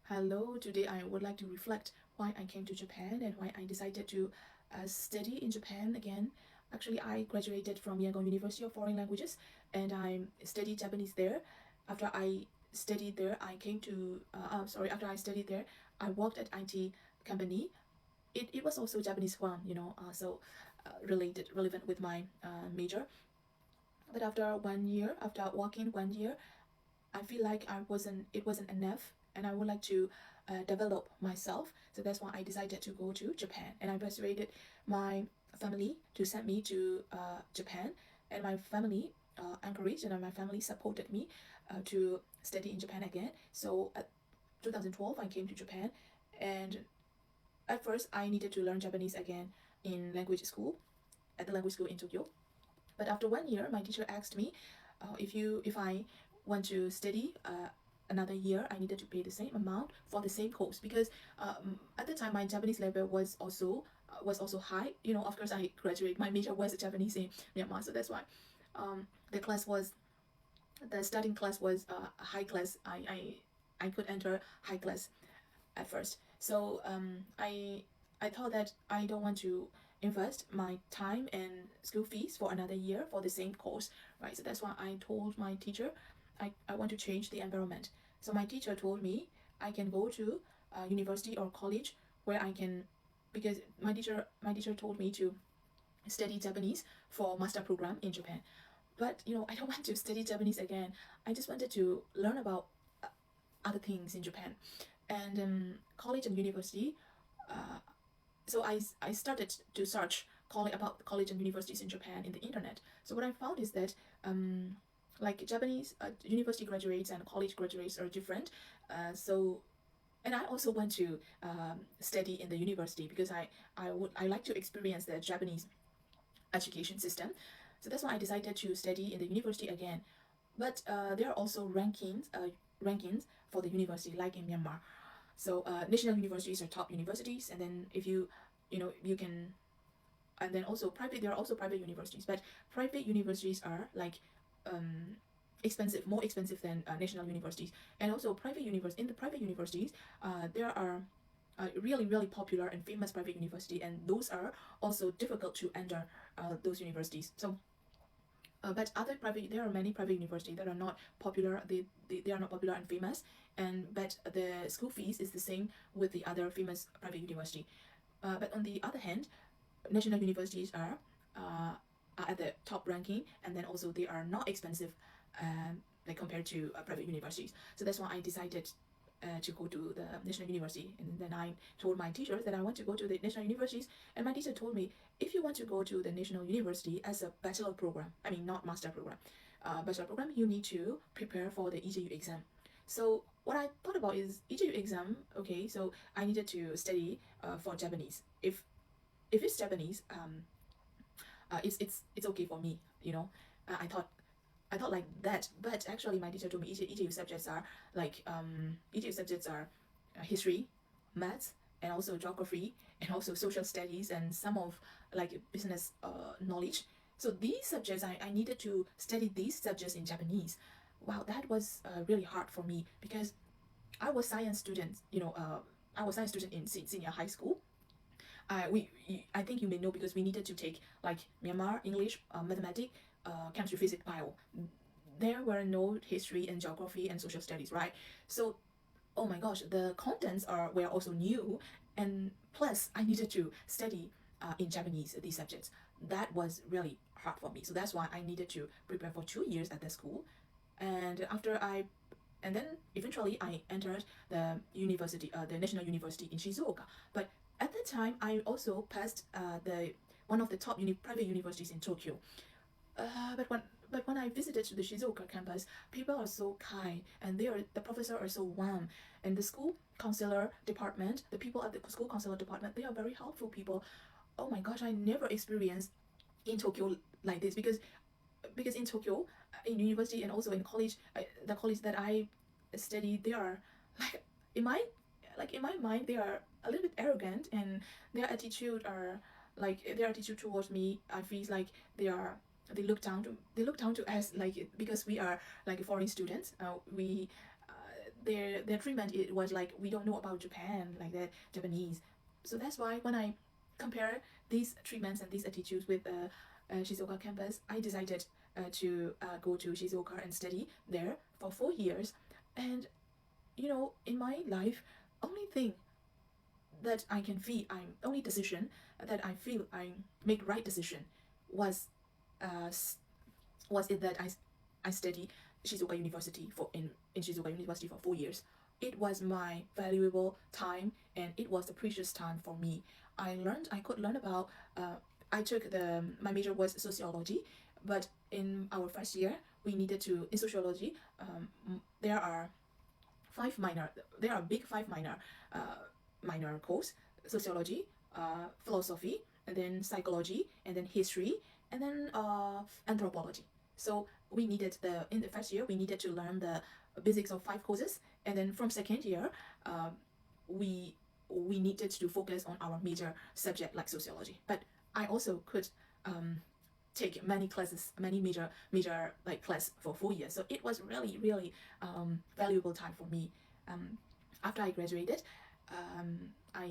Hello, today I would like to reflect why I came to Japan and why I decided to study in Japan again. Actually, I graduated from Yangon University of Foreign Languages and I studied Japanese there. After I studied there, after I studied there, I worked at IT company. It was also Japanese one, relevant with my major. But after 1 year, after working 1 year, I feel like it wasn't enough, and I would like to develop myself. So that's why I decided to go to Japan, and I persuaded my family to send me to Japan, and my family encouraged and my family supported me to study in Japan again. So at 2012, I came to Japan, and at first I needed to learn Japanese again in language school at the language school in Tokyo. But after 1 year, my teacher asked me if I want to study another year, I needed to pay the same amount for the same course because at the time my Japanese level was also high. You know, of course I graduate. My major was Japanese in Myanmar, so that's why the class was the starting class was a high class. I could enter high class at first. So I thought that I don't want to invest my time and school fees for another year for the same course, right? So that's why I told my teacher I want to change the environment. So my teacher told me I can go to university or college where I can, because my teacher told me to study Japanese for master program in Japan. But I don't want to study Japanese again. I just wanted to learn about uh, other things in Japan, and college and university. Uh, so I started to search calling about college and universities in Japan in the internet. So what I found is that like Japanese university graduates and college graduates are different. So and I also want to study in the university because I like to experience the Japanese education system. So that's why I decided to study in the university again. But there are also rankings for the university, like in Myanmar. So national universities are top universities, and then if you can, and then also private. There are also private universities, but private universities are like um, expensive, more expensive than national universities. And also in the private universities, there are really popular and famous private university, and those are also difficult to enter those universities. So but there are many private universities that are not popular. They are not popular and famous, and but the school fees is the same with the other famous private university. But on the other hand, national universities are at the top ranking, and then also they are not expensive, like compared to private universities. So that's why I decided to go to the national university, and then I told my teachers that I want to go to the national universities, and my teacher told me if you want to go to the national university as a bachelor program, I mean not master program, bachelor program, you need to prepare for the EJU exam. So what I thought about is EJU exam. Okay, so I needed to study for Japanese. If it's Japanese, it's okay for me. I thought like that, but actually my teacher told me EJU subjects are like EJU subjects are history, maths, and also geography, and also social studies, and some of like business knowledge. So these subjects, I needed to study these subjects in Japanese. Wow, that was really hard for me because I was science student. I was science student in senior high school. I think you may know because we needed to take like Myanmar English, mathematics, chemistry, physics, bio. There were no history and geography and social studies, right? So oh my gosh, the contents were also new, and plus I needed to study in Japanese these subjects. That was really hard for me. So that's why I needed to prepare for 2 years at the school, and then eventually I entered the national university in Shizuoka. But at that time, I also passed the one of the top private universities in Tokyo. But when I visited the Shizuoka campus, people are so kind, and the professor are so warm, and the school counselor department, the people at the school counselor department, they are very helpful people. Oh my gosh, I never experienced in Tokyo like this because in Tokyo, in university and also in college, the college that I studied, they are like in my in my mind they are a little bit arrogant, and their attitude towards me, I feel like they are they look down to us, like because we are like foreign students. We their treatment, it was like, we don't know about Japan, like that Japanese. So that's why when I compare these treatments and these attitudes with Shizuoka campus, I decided to go to Shizuoka and study there for 4 years. And you know, in my life, only thing that I can feel, only decision that I feel I make right decision was uh, was it that I study Shizuoka University in Shizuoka University for 4 years. It was my valuable time, and it was the precious time for me. I could learn about I took my major was sociology, but in our first year we needed to in sociology, there are five minor there are big five minor course: sociology, philosophy, and then psychology, and then history, and then anthropology. So we needed in the first year we needed to learn the basics of five courses, and then from second year, we we needed to focus on our major subject like sociology. But I also could take many classes, many major like class for 4 years. So it was really valuable time for me. After I graduated, I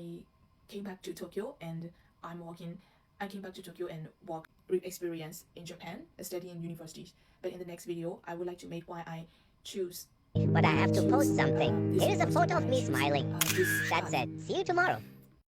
came back to Tokyo, and I'm working. I came back to Tokyo and work experience in Japan, studying universities. But in the next video, I would like to make why I choose. But I have to post something. This Here's a course, photo of why I me choose, smiling. this That's path. it. See you tomorrow.